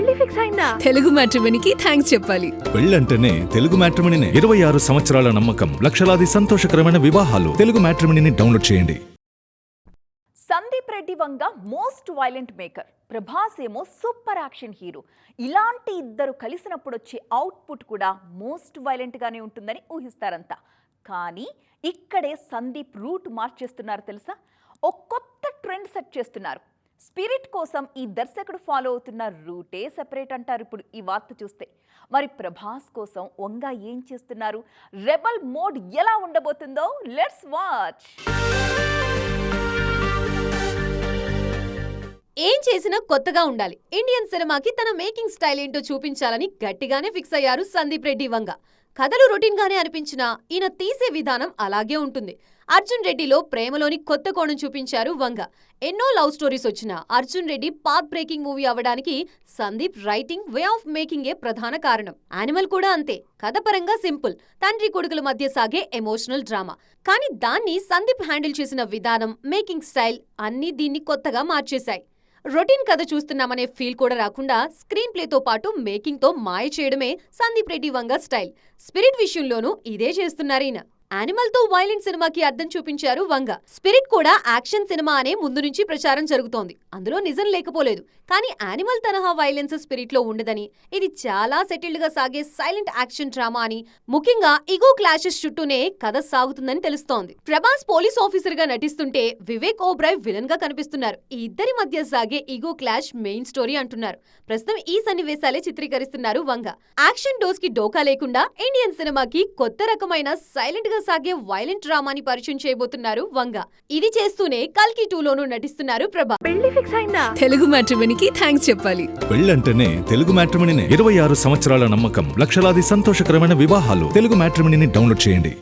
పెళ్లి ఫిక్స్ అయిందా? తెలుగు మ్యాట్రిమోనీకి థ్యాంక్స్ చెప్పాలి. పెళ్ళంటేనే తెలుగు మ్యాట్రిమోనీనే. 26 సంవత్సరాల నమ్మకం, లక్షలాది సంతోషకరమైన వివాహాలు. తెలుగు మ్యాట్రిమోనీని డౌన్లోడ్ చేయండి. Sandeep Reddy Vanga most violent maker, Prabhas ఏమో సూపర్ యాక్షన్ హీరో. ఇలాంటి ఇద్దరు కలిసినప్పుడు వచ్చే అవుట్పుట్ కూడా మోస్ట్ వైలెంట్ గానే ఉంటుందని ఊహిస్తారంతా. కానీ ఇక్కడే సందీప్ రూట్ మార్చేస్తున్నారు తెలుసా? ఓ కొత్త ట్రెండ్ సెట్ చేస్తున్నారు. స్పిరిట్ కోసం ఈ దర్శకుడు ఫాలో అవుతున్న రూటే సెపరేట్ అంటారు ఇప్పుడు ఈ వార్త చూస్తే. మరి ప్రభాస్ కోసం వంగ ఏం చేస్తున్నారు? రెబల్ మోడ్ ఎలా ఉండబోతుందో లెట్స్ వాచ్. ఏం చేసినా కొత్తగా ఉండాలి, ఇండియన్ సినిమాకి తన మేకింగ్ స్టైల్ ఏంటో చూపించాలని గట్టిగానే ఫిక్స్ అయ్యారు సందీప్ రెడ్డి వంగ. కథలు రొటీన్ గానే అనిపించినా ఈయన తీసే విధానం అలాగే ఉంటుంది. అర్జున్ రెడ్డిలో ప్రేమలోని కొత్త కోణం చూపించారు వంగ. ఎన్నో లవ్ స్టోరీస్ వచ్చినా Arjun Reddy path breaking movie అవ్వడానికి సందీప్ రైటింగ్, వే ఆఫ్ మేకింగే ప్రధాన కారణం. యానిమల్ కూడా అంతే. కథ పరంగా సింపుల్, తండ్రి కొడుకుల మధ్య సాగే ఎమోషనల్ డ్రామా. కానీ దాన్ని సందీప్ హ్యాండిల్ చేసిన విధానం, మేకింగ్ స్టైల్ అన్నీ దీన్ని కొత్తగా మార్చేశాయి. రొటీన్ కథ చూస్తున్నామనే ఫీల్ కూడా రాకుండా స్క్రీన్ ప్లేతో పాటు మేకింగ్ తో మాయ చేయడమే సందీప్ రెడ్డి వంగ స్టైల్. స్పిరిట్ విషయంలోనూ ఇదే చేస్తున్నారీయన. యానిమల్ తో వైలెంట్ సినిమాకి అర్థం చూపించారు వంగ. స్పిరిట్ కూడా యాక్షన్ సినిమా అనే ముందు నుంచి ప్రచారం జరుగుతోంది. అందులో నిజం లేకపోలేదు. కానీ యానిమల్ తరహా వైలెన్స్ స్పిరిట్ లో ఉండదని, ఇది చాలా సెటిల్డ్ గా సాగే సైలెంట్ యాక్షన్ డ్రామా అని, ముఖ్యంగా ఇగో క్లాషెస్ చుట్టూనే కథ సాగుతుందని తెలుస్తోంది. ప్రభాస్ పోలీస్ ఆఫీసర్ గా నటిస్తుంటే వివేక్ ఓబ్రాయ్ విలన్ గా కనిపిస్తున్నారు. ఈ ఇద్దరి మధ్య సాగే ఇగో క్లాష్ మెయిన్ స్టోరీ అంటున్నారు. ప్రస్తుతం ఈ సన్నివేశాలే చిత్రీకరిస్తున్నారు వంగ. యాక్షన్ డోస్ కి డోకా లేకుండా ఇండియన్ సినిమాకి కొత్త రకమైన సైలెంట్ గా సాగే వైలెంట్ డ్రామాని పరిచయం చేయబోతున్నారు వంగ. ఇది చేస్తూనే కల్కి 2 లోనూ నటిస్తున్నారు ప్రభాస్. పెళ్లి ఫిక్స్ అయిందా? తెలుగు మ్యాట్రిమోనీకి థ్యాంక్స్ చెప్పాలి. పెళ్ళంటేనే తెలుగు మ్యాట్రిమోనీనే. 26 సంవత్సరాల నమ్మకం, లక్షలాది సంతోషకరమైన వివాహాలు. తెలుగు మ్యాట్రిమోనీని డౌన్లోడ్ చేయండి.